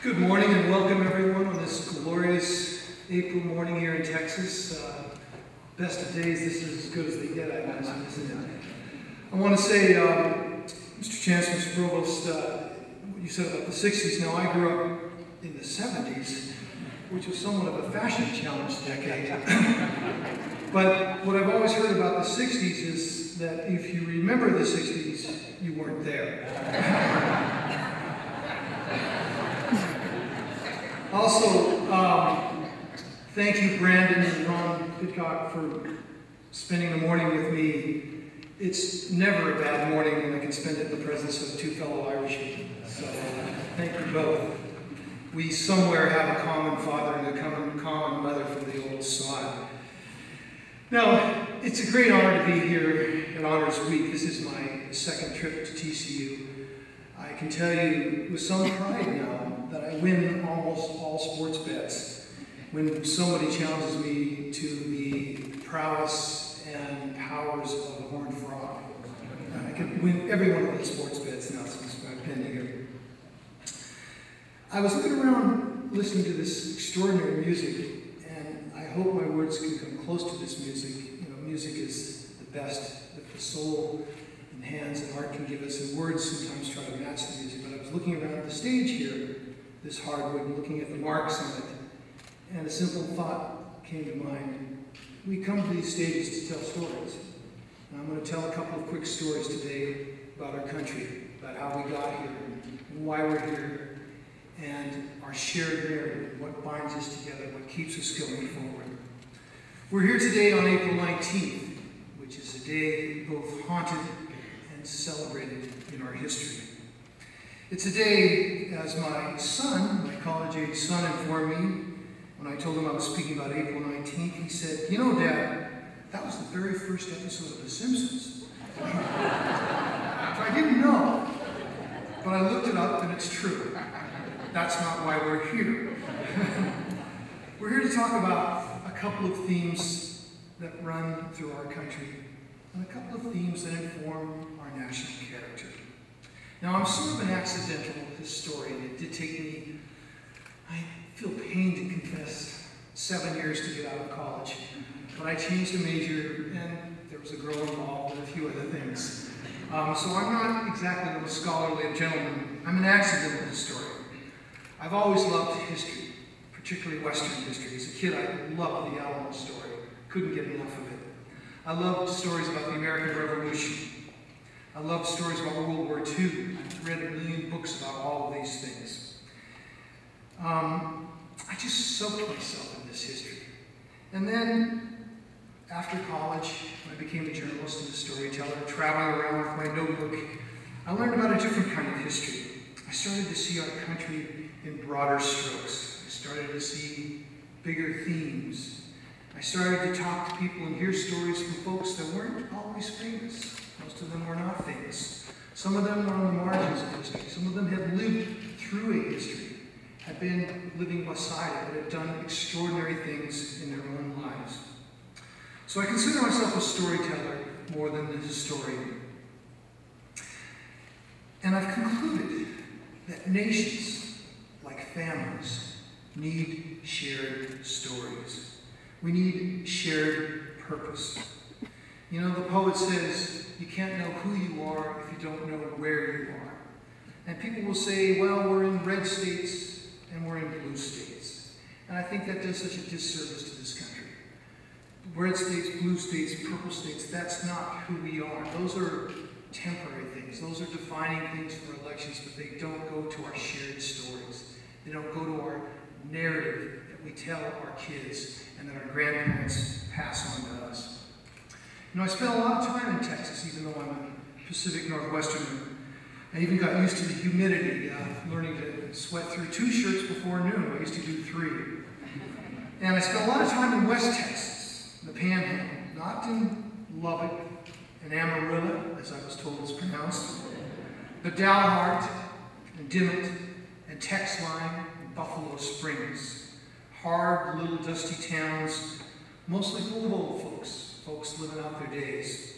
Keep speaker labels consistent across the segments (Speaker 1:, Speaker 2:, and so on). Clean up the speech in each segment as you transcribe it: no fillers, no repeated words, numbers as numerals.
Speaker 1: Good morning and welcome everyone on this glorious April morning here in Texas. Best of days, this is as good as they get, I imagine, isn't it? I want to say, Mr. Chancellor, Mr. Provost, what you said about the 60s. Now, I grew up in the 70s, which was somewhat of a fashion challenge decade. But what I've always heard about the 60s is that if you remember the 60s, you weren't there. Also, thank you, Brandon and Ron Pitcock, for spending the morning with me. It's never a bad morning when I can spend it in the presence of two fellow Irishmen. So, thank you both. We somewhere have a common father and a common mother from the old sod. Now, it's a great honor to be here at Honors Week. This is my second trip to TCU. I can tell you with some pride now that I win almost all sports bets when somebody challenges me to the prowess and powers of a horned frog. I can win every one of those sports bets now since I've been here. I was looking around listening to this extraordinary music, and I hope my words can come close to this music. You know, music is the best that the soul and hands and heart can give us, and words sometimes try to match the music. But I was looking around at the stage here, this hardwood, and looking at the marks on it, and a simple thought came to mind. We come to these stages to tell stories. And I'm going to tell a couple of quick stories today about our country, about how we got here, and why we're here, and our shared narrative, what binds us together, what keeps us going forward. We're here today on April 19th, which is a day both haunted and celebrated in our history. It's a day, as my son, my college-age son, informed me when I told him I was speaking about April 19th. He said, "You know, Dad, that was the very first episode of The Simpsons." So I didn't know, but I looked it up and it's true. That's not why we're here. We're here to talk about a couple of themes that run through our country and a couple of themes that inform our national character. Now, I'm sort of an accidental historian. It did take me, I feel pained to confess, 7 years to get out of college. But I changed a major, and there was a girl involved and a few other things. So I'm not exactly the most scholarly of gentlemen. I'm an accidental historian. I've always loved history, particularly Western history. As a kid, I loved the Alamo story. Couldn't get enough of it. I loved stories about the American Revolution. I loved stories about World War II. I've read a million books about all of these things. I just soaked myself in this history. And then, after college, when I became a journalist and a storyteller, traveling around with my notebook, I learned about a different kind of history. I started to see our country in broader strokes. I started to see bigger themes. I started to talk to people and hear stories from folks that weren't always famous. Most of them were not famous. Some of them were on the margins of history. Some of them had lived through a history, had been living beside it, but had done extraordinary things in their own lives. So I consider myself a storyteller more than a historian. And I've concluded that nations, like families, need shared stories. We need shared purpose. You know, the poet says, you can't know who you are if you don't know where you are. And people will say, well, we're in red states and we're in blue states. And I think that does such a disservice to this country. Red states, blue states, purple states, that's not who we are. Those are temporary things. Those are defining things for elections, but they don't go to our shared stories. They don't go to our narrative that we tell our kids and that our grandparents pass on to us. You know, I spent a lot of time in Texas, even though I'm a Pacific Northwesterner. I even got used to the humidity, learning to sweat through 2 shirts before noon. I used to do 3. And I spent a lot of time in West Texas, the Panhandle, not in Lubbock and Amarillo, as I was told it's pronounced, but Dalhart and Dimmitt and Texline and Buffalo Springs. Hard, little dusty towns, mostly full of old folks living out their days.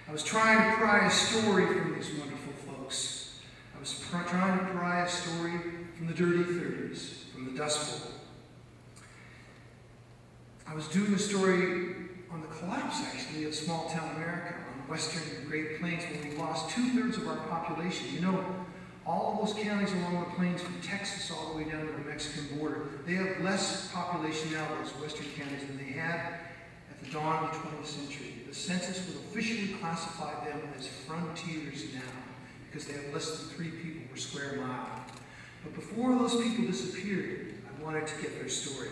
Speaker 1: I was trying to pry a story from these wonderful folks. I was trying to pry a story from the dirty 30s, from the Dust Bowl. I was doing a story on the collapse, actually, of small-town America on western Great Plains when we lost 2/3 of our population. You know, all of those counties along the plains from Texas all the way down to the Mexican border, they have less population now, those western counties, than they had at the dawn of the 20th century. The census would officially classify them as frontiers now because they have less than 3 people per square mile. But before those people disappeared, I wanted to get their story.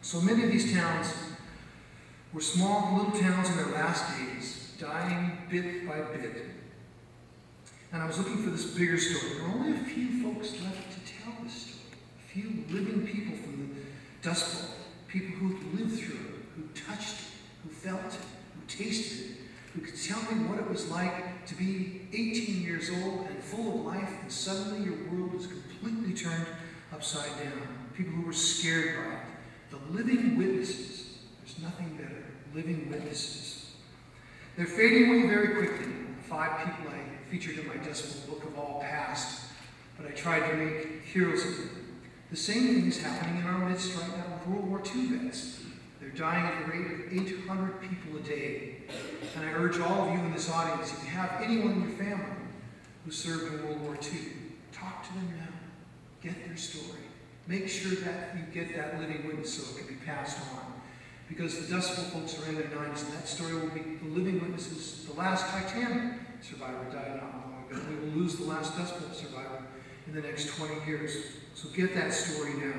Speaker 1: So many of these towns were small little towns in their last days, dying bit by bit. And I was looking for this bigger story. There were only a few folks left to tell this story. A few living people from the Dust Bowl, people who lived through it, who touched it, who felt it, who tasted it, who could tell me what it was like to be 18 years old and full of life, and suddenly your world was completely turned upside down. People who were scared by it. The living witnesses. There's nothing better. Living witnesses. They're fading away very quickly. The 5 people I featured in my Dust Bowl book have all passed, but I tried to make heroes of them. The same thing is happening in our midst right now with World War II vets. They're dying at the rate of 800 people a day. And I urge all of you in this audience, if you have anyone in your family who served in World War II, talk to them now. Get their story. Make sure that you get that living witness so it can be passed on. Because the Dust Bowl folks are in their 90s, and that story will be the living witnesses. The last Titanic survivor died not long ago. We will lose the last Dust Bowl survivor in the next 20 years. So get that story now.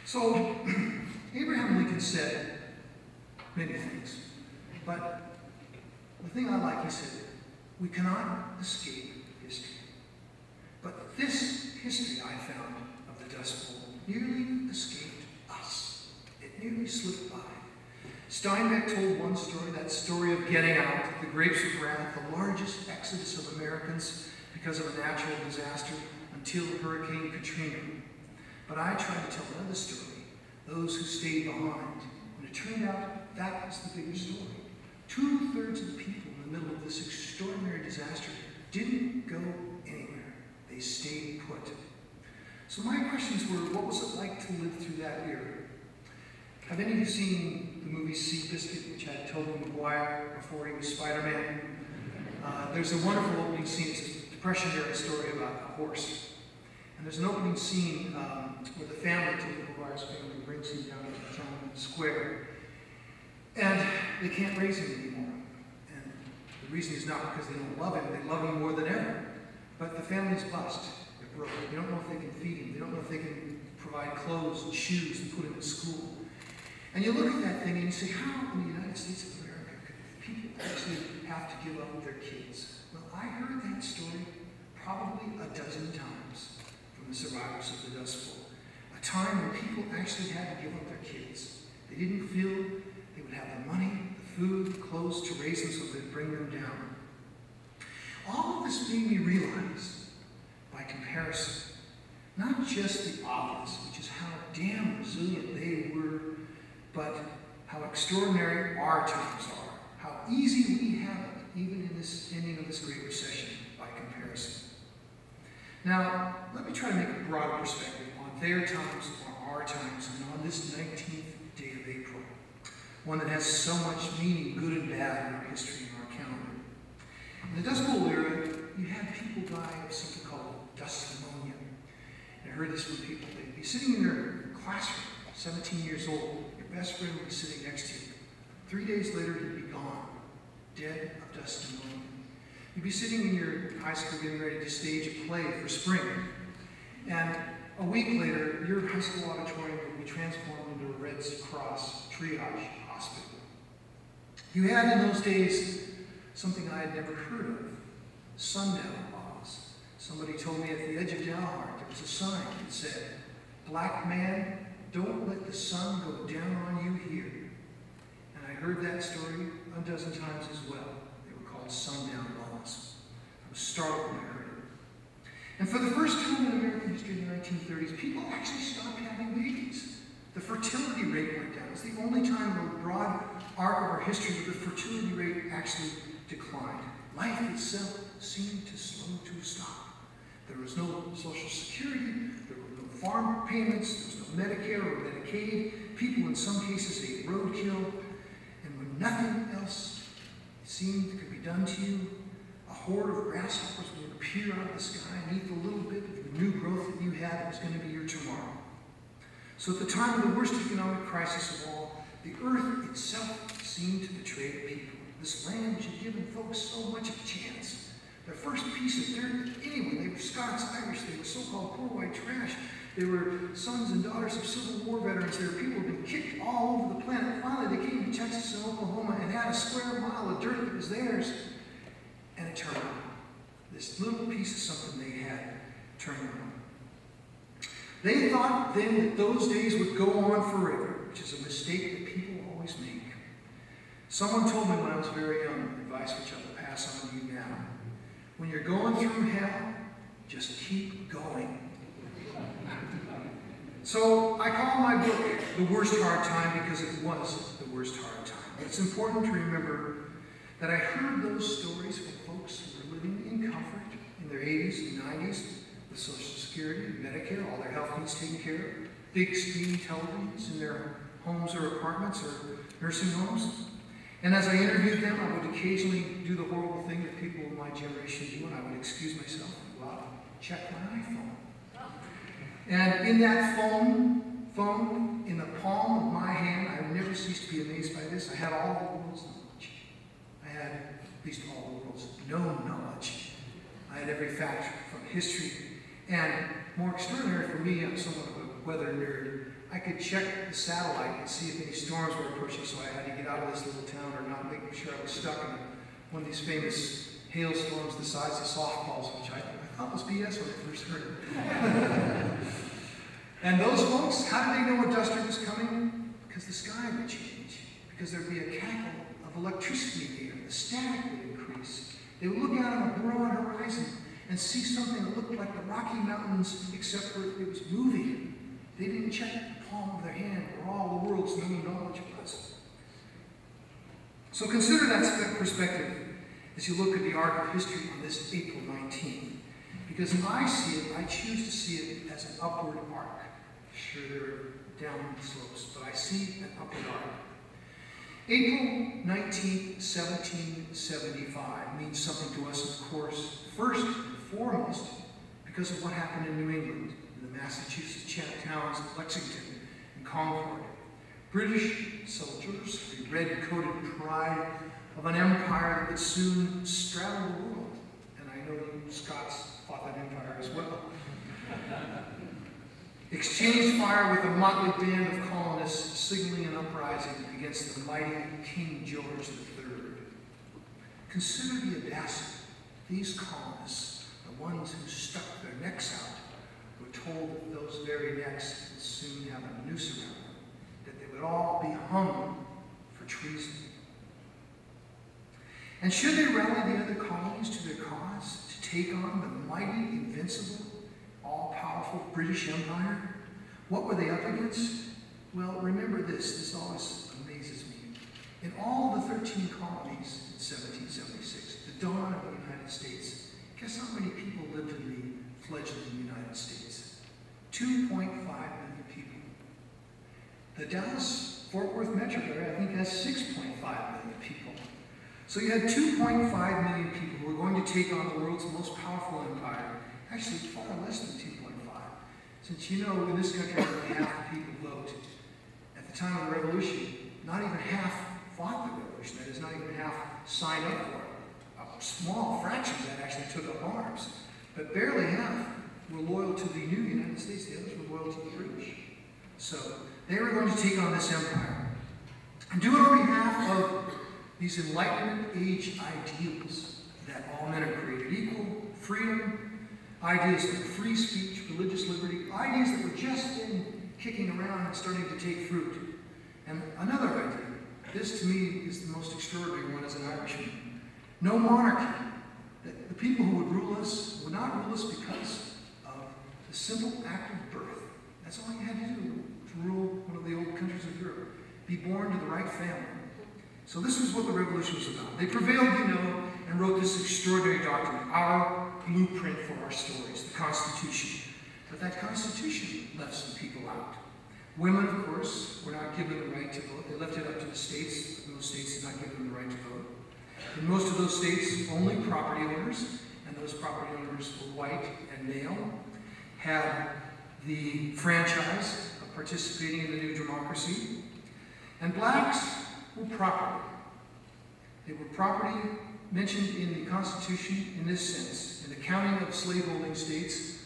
Speaker 1: So, Abraham Lincoln said many things. But the thing I like, he said, we cannot escape history. But this history I found of the Dust Bowl nearly escaped us. It nearly slipped by. Steinbeck told one story, that story of getting out, the Grapes of Wrath, the largest exodus of Americans because of a natural disaster until Hurricane Katrina. But I tried to tell another story, those who stayed behind. And it turned out that was the bigger story. 2/3 of the people in the middle of this extraordinary disaster didn't go anywhere. They stayed put. So my questions were, what was it like to live through that era? Have any of you seen the movie Seabiscuit, which had Tobey Maguire before he was Spider-Man? There's a wonderful opening scene. It's a Depression-era story about a horse. And there's an opening scene where the family, Tobey Maguire's family, brings him down to the town square. And they can't raise him anymore. And the reason is not because they don't love him. They love him more than ever. But the family's bust. They're broke. They don't know if they can feed him. They don't know if they can provide clothes and shoes and put him in school. And you look at that thing and you say, how in the United States of America could people actually have to give up their kids? Well, I heard that story probably a dozen times from the survivors of the Dust Bowl. A time when people actually had to give up their kids. They didn't feel they would have the money, the food, the clothes to raise them so they'd bring them down. All of this made me realize, by comparison, not just the obvious, which is how damn resilient they were, but how extraordinary our times are, how easy we have it, even in this ending of this Great Recession, by comparison. Now, let me try to make a broader perspective on their times, on our times, and on this 19th day of April, one that has so much meaning, good and bad, in our history and our calendar. In the Dust Bowl era, you had people die of something called dust pneumonia. And I heard this from people. They'd be sitting in their classroom, 17 years old. Your best friend would be sitting next to you. 3 days later, he'd be gone, dead of dust pneumonia. You'd be sitting in your high school getting ready to stage a play for spring. And a week later, your high school auditorium would be transformed into a Red Cross triage hospital. You had in those days something I had never heard of, sundown laws. Somebody told me at the edge of Dalhart there was a sign that said, "Black man, don't let the sun go down on you here." And I heard that story a dozen times as well. They were called sundown laws. I was startled when I heard it. And for the first time in American history in the 1930s, people actually stopped having babies. The fertility rate went down. It's the only time in the broad arc of our history where the fertility rate actually declined. Life itself seemed to slow to a stop. There was no Social Security, there were no farm payments, there was no Medicare or Medicaid. People in some cases ate roadkill, and when nothing else seemed could be done to you, a horde of grasshoppers would appear out of the sky and eat the little bit of the new growth that you had that was going to be your tomorrow. So at the time of the worst economic crisis of all, the earth itself seemed to betray the people. This land which had given folks so much of a chance. Their first piece of dirt that anyone, they were Scots, Irish, they were so-called poor white trash. They were sons and daughters of Civil War veterans. They were people who had been kicked all over the planet. Finally, they came to Texas and Oklahoma and had a square mile of dirt that was theirs. And it turned around. This little piece of something they had turned around. They thought then that those days would go on forever, which is a mistake that people always make. Someone told me when I was very young, advice which I will pass on to you now. When you're going through hell, just keep going. So I call my book The Worst Hard Time because it was the worst hard time. But it's important to remember that I heard those stories from folks who were living in comfort in their 80s and 90s, with Social Security, Medicare, all their health needs taken care of, big screen televisions in their homes or apartments or nursing homes. And as I interviewed them, I would occasionally do the horrible thing that people of my generation do, and I would excuse myself and go out and check my iPhone. And in that phone, in the palm of my hand, I would never cease to be amazed by this. I had all the world's knowledge. I had at least all the world's known knowledge. I had every fact from history. And more extraordinary for me, I'm somewhat of a weather nerd, I could check the satellite and see if any storms were approaching, so I had to get out of this little town or not, making sure I was stuck in one of these famous hailstorms the size of softballs, which I thought was BS when I first heard it. And those folks, how did they know a duster was coming? Because the sky would change, because there'd be a cackle of electricity here, the static would increase. They would look out on a broad horizon and see something that looked like the Rocky Mountains, except for it was moving. They didn't check the palm of their hand where all the world's known knowledge was. So consider that perspective as you look at the arc of history on this April 19th. Because if I see it, I choose to see it as an upward arc. Sure, there are downward slopes, but I see an upward arc. April 19th, 1775 means something to us, of course, first and foremost, because of what happened in New England, in the Massachusetts towns of Lexington and Concord. British soldiers, the red-coated pride of an empire that would soon straddle the world. And I know you Scots fought that empire as well. Exchanged fire with a motley band of colonists signaling an uprising against the mighty King George III. Consider the audacity. These colonists, the ones who stuck their necks out, were told that those very necks would soon have a noose around them, that they would all be hung for treason. And should they rally the other colonies to their cause, to take on the mighty, invincible, all-powerful British Empire? What were they up against? Well, remember this always amazes me. In all the 13 colonies in 1776, the dawn of the United States, guess how many people lived in the fledgling United States? 2.5 million people. The Dallas-Fort Worth metro area, I think, has 6.5 million people. So you had 2.5 million people who were going to take on the world's most powerful empire. Actually, far less than 2.5. Since you know in this country only half the people vote. At the time of the Revolution, not even half fought the Revolution. That is, not even half signed up for it. A small fraction of that actually took up arms. But barely half were loyal to the new United States. The others were loyal to the British. So they were going to take on this empire and do it on behalf of these Enlightenment age ideals that all men are created equal, freedom, ideas like free speech, religious liberty, ideas that were just then kicking around and starting to take fruit. And another idea, this to me is the most extraordinary one as an Irishman. No monarchy. That the people who would rule us would not rule us because of the simple act of birth. That's all you had to do to rule one of the old countries of Europe. Be born to the right family. So this was what the Revolution was about. They prevailed, you know, and wrote this extraordinary document, our blueprint for our stories, the Constitution. But that Constitution left some people out. Women, of course, were not given the right to vote. They left it up to the states, but most states did not give them the right to vote. In most of those states, only property owners, and those property owners were white and male, had the franchise of participating in the new democracy. And blacks were property. They were property mentioned in the Constitution in this sense. In the counting of slaveholding states,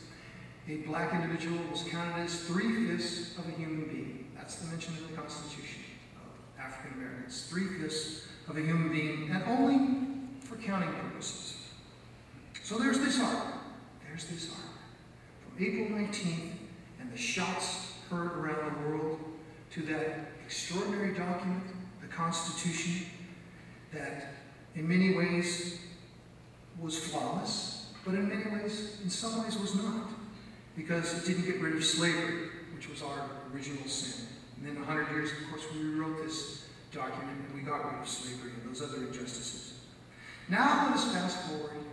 Speaker 1: a black individual was counted as 3/5 of a human being. That's the mention in the Constitution of African Americans. 3/5 of a human being, and only for counting purposes. So there's this arc. There's this arc. From April 19th and the shots heard around the world to that extraordinary document, the Constitution, that in many ways was flawless, but in many ways, in some ways, was not. Because it didn't get rid of slavery, which was our original sin. And then 100 years, of course, we rewrote this document and we got rid of slavery and those other injustices. Now let us fast forward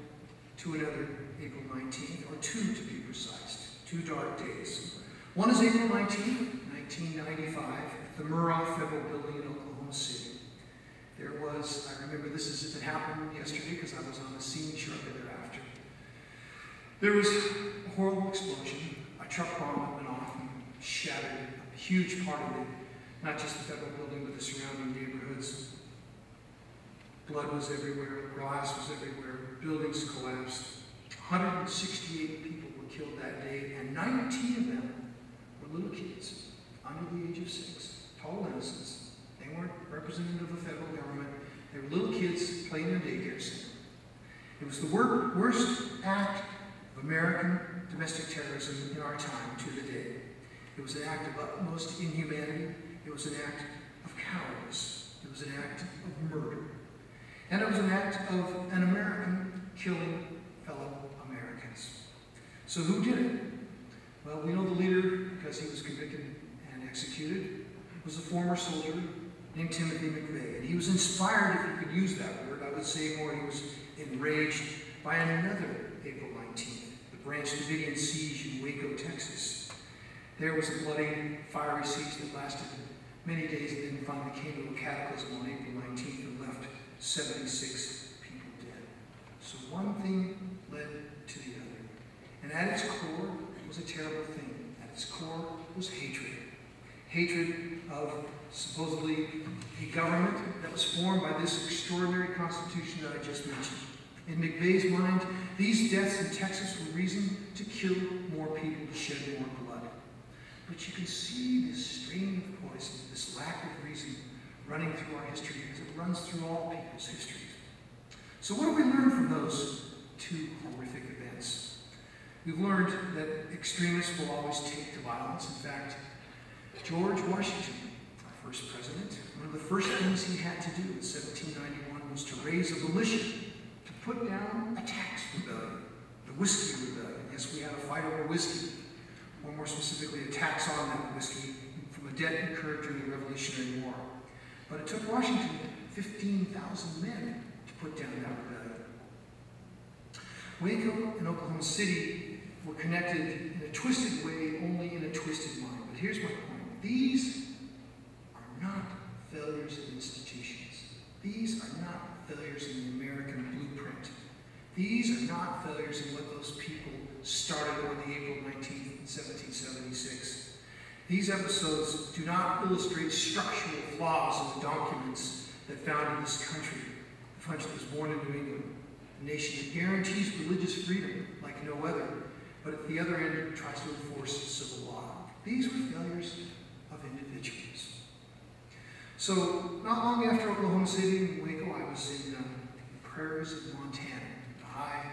Speaker 1: to another April 19th, or two to be precise, 2 dark days. One is April 19th, 1995, at the Murrah Federal Building in Oklahoma City. There was, I remember this as if it happened yesterday because I was on the scene shortly thereafter. There was a horrible explosion. A truck bomb went off and shattered a huge part of it, not just the federal building, but the surrounding neighborhoods. Blood was everywhere, glass was everywhere, buildings collapsed. 168 people were killed that day, and 19 of them were little kids, under the age of 6, total innocents. They weren't representative of the federal government. They were little kids playing in a daycare center. It was the worst act of American domestic terrorism in our time to the day. It was an act of utmost inhumanity. It was an act of cowardice. It was an act of murder. And it was an act of an American killing fellow Americans. So who did it? Well, we know the leader, because he was convicted and executed, was a former soldier named Timothy McVeigh. And he was inspired, if you could use that word, I would say more, he was enraged by another April 19th, the Branch Davidian siege in Waco, Texas. There was a bloody, fiery siege that lasted many days and then finally came to a cataclysm on April 19th and left 76 people dead. So one thing led to the other. And at its core was a terrible thing. At its core was hatred. Hatred of supposedly a government that was formed by this extraordinary Constitution that I just mentioned. In McVeigh's mind, these deaths in Texas were reason to kill more people, to shed more blood. But you can see this strain of poison, this lack of reason running through our history as it runs through all people's histories. So what do we learn from those two horrific events? We've learned that extremists will always take to violence. In fact, George Washington, our first president, one of the first things he had to do in 1791 was to raise a militia to put down a tax rebellion, the whiskey rebellion. Yes, we had a fight over whiskey, or more specifically a tax on that whiskey from a debt incurred during the Revolutionary War. But it took Washington 15,000 men to put down that rebellion. Waco and Oklahoma City were connected in a twisted way, only in a twisted mind. But here's my point. These are not failures of institutions. These are not failures in the American blueprint. These are not failures in what those people started on the April 19th, 1776. These episodes do not illustrate structural flaws in the documents that founded this country, the country that was born in New England, a nation that guarantees religious freedom like no other, but at the other end tries to enforce civil law. These were failures of individuals. So, not long after Oklahoma City and Waco, I was in the prairies of Montana, the high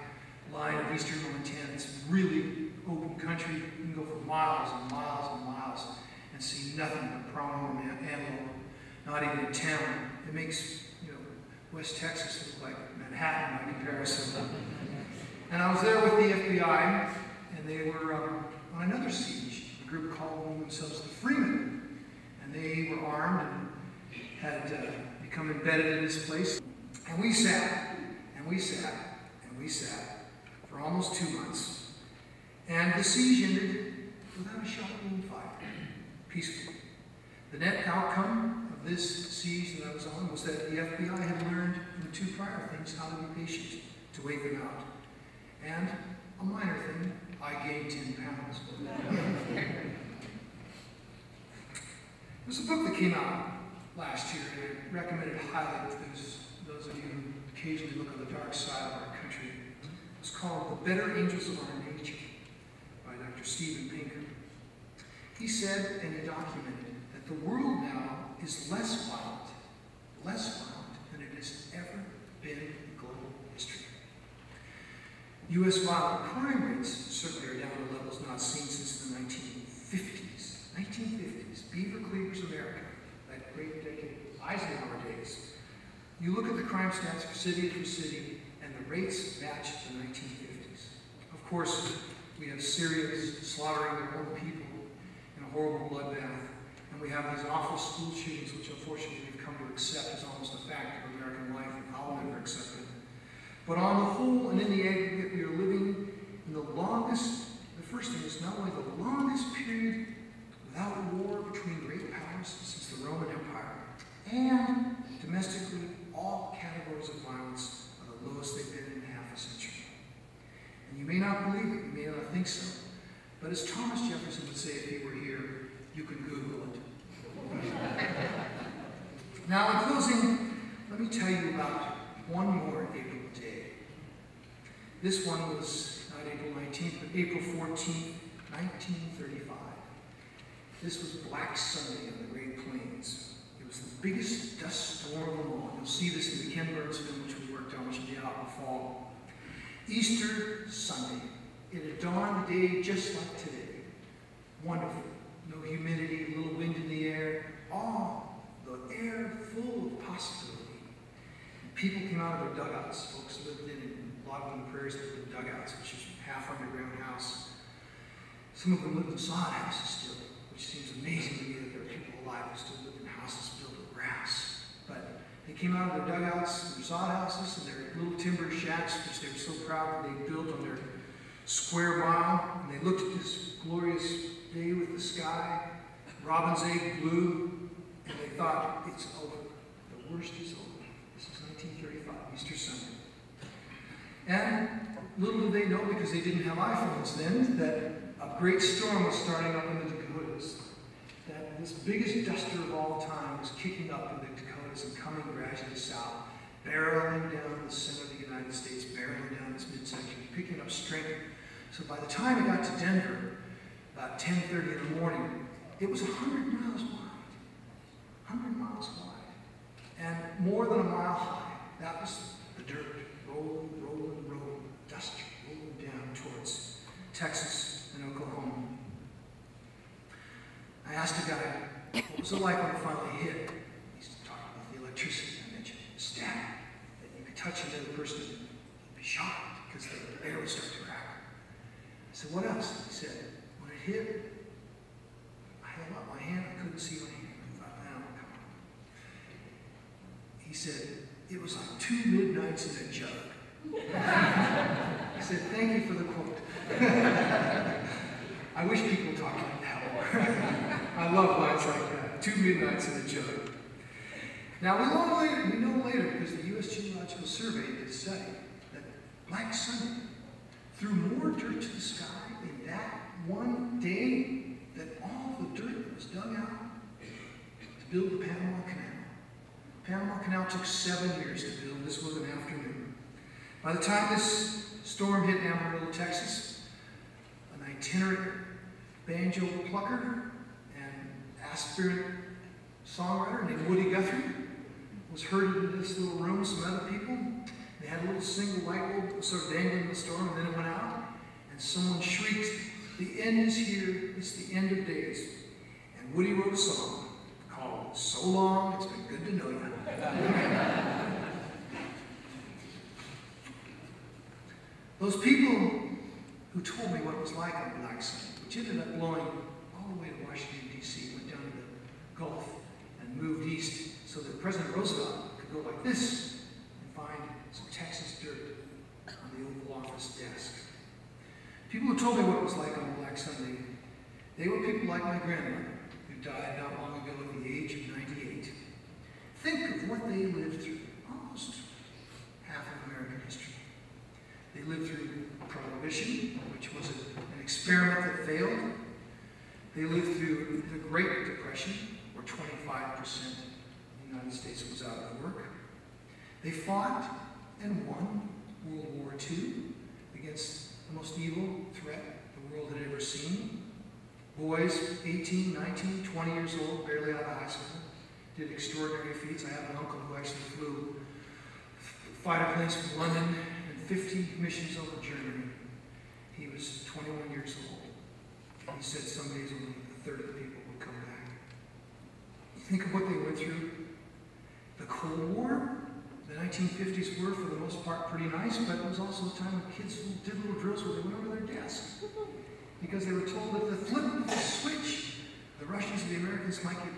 Speaker 1: line of eastern Montana. It's really open country. You can go for miles and miles and miles and see nothing but pronghorn antelope, not even a town. It makes, West Texas look like Manhattan by comparison. And I was there with the FBI, and they were on another siege, a group calling themselves the Freemen. And they were armed and had become embedded in this place. And we sat, and we sat, and we sat for for almost 2 months, and the siege ended without a shot being fired, peacefully. The net outcome of this siege that I was on was that the FBI had learned from the 2 prior things how to be patient, to wait them out. And a minor thing, I gained 10 pounds. There's a book that came out last year, and I recommend it highly to those of you who occasionally look on the dark side of our country. It's called The Better Angels of Our Nature by Dr. Steven Pinker. He said, and he documented, that the world now is less violent than it has ever been in global history. U.S. violent crime rates certainly are down to levels not seen since the 1950s. 1950s, Beaver Cleaver's America, that great decade, Eisenhower days. You look at the crime stats for city after city, and the rates match the 1950s. Of course, we have Syrians slaughtering their own people in a horrible bloodbath, and we have these awful school shootings, which unfortunately we've come to accept as almost a fact of American life, and I'll never accept it. But on the whole and in the aggregate, we are living in the first thing is not only the longest period without war between great powers since the Roman Empire, and domestically, all categories of violence are the lowest they've been in half a century. And you may not believe it, you may not think so, but as Thomas Jefferson would say if he were here, you can Google it. Now, in closing, let me tell you about one more April day. This one was not April 19th, but April 14th, 1935. This was Black Sunday on the Great Plains. It was the biggest dust storm of them all. You'll see this in the Ken Burns film, which we worked on, which will be out in the fall. Easter Sunday. It had dawned a day just like today. Wonderful. No humidity, a little wind in the air. The air full of possibility. And people came out of their dugouts. Folks lived in a lot of them prairies lived in dugouts, which is half underground house. Some of them lived in sod houses still, which seems amazing to me that there are people alive who still live in houses built of grass. But they came out of their dugouts, their sod houses, and their little timber shacks, which they were so proud that they built on their square mile. And they looked at this glorious day with the sky, robin's egg blue, and they thought, it's over. The worst is over. This is 1935, Easter Sunday. And little did they know, because they didn't have iPhones then, that a great storm was starting up in the Dakotas. That this biggest duster of all time was kicking up in the Dakotas and coming gradually south, barreling down the center of the United States, barreling down this midsection, picking up strength. So by the time it got to Denver, about 10:30 in the morning, it was 100 miles wide. 100 miles wide. And more than a mile high. That was the dirt. Rolling, rolling, rolling. Dust rolling down towards Texas and Oklahoma. I asked a guy, what was it like when it finally hit? He's talking about the electricity I mentioned, the static, that you could touch another person and be shocked because the air would start to crack. I said, what else? He said, when it hit, I held up my hand, I couldn't see my hand. I thought, come on. He said, it was like 2 midnights in a jug. I said, thank you for the quote. I wish people talked like that more. I love lines like that. 2 midnights in a jug. Now, we know later, because the U.S. Geological Survey did a study, that Black Sunday threw more dirt to the sky in that one day than all the dirt that was dug out to build the Panama Canal. The Panama Canal took 7 years to build. This was an afternoon. By the time this storm hit Amarillo, Texas, an itinerant banjo plucker and aspirant songwriter named Woody Guthrie was herded into this little room with some other people. They had a little single light bulb sort of dangling in the storm, and then it went out, and someone shrieked, the end is here, it's the end of days. And Woody wrote a song called So Long, It's Been Good to Know You. Those people who told me what it was like on Black Sunday, which ended up blowing all the way to Washington, D.C., went down to the Gulf and moved east so that President Roosevelt could go like this and find some Texas dirt on the Oval Office desk. People who told me what it was like on Black Sunday, they were people like my grandmother, who died not long ago at the age of 98. Think of what they lived through, almost half of American history. They lived through Prohibition, which was an experiment that failed. They lived through the Great Depression, where 25% of the United States was out of work. They fought and won World War II against the most evil threat the world had ever seen. Boys, 18, 19, 20 years old, barely out of high school, did extraordinary feats. I have an uncle who actually flew fighter planes from London and 50 missions over Germany. He was 21 years old. He said some days only a third of the people would come back. Think of what they went through. The Cold War. The 1950s were, for the most part, pretty nice, but it was also a time when kids did little drills where they went over their desks because they were told that the flip of the switch, the Russians and the Americans might get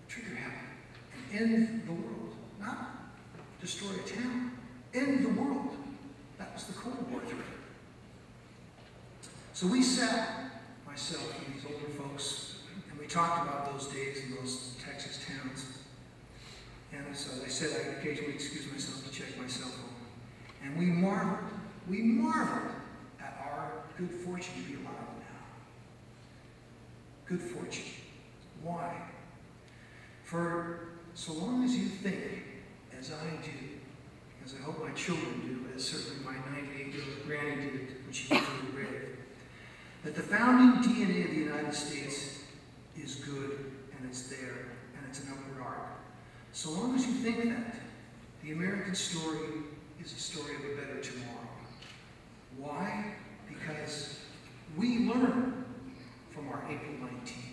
Speaker 1: trigger happy and end the world. Not destroy a town, end the world. That was the Cold War threat. So we sat, myself and these older folks, and we talked about those days in those Texas towns. And as I said, I occasionally excuse myself to check my cell phone. And we marveled at our good fortune to be alive now. Good fortune. Why? For so long as you think, as I do, as I hope my children do, as certainly my 98-year-old granny did when she went to the grave, that the founding DNA of the United States is good, and it's there, and it's an upward arc. So long as you think that, the American story is a story of a better tomorrow. Why? Because we learn from our April 19th.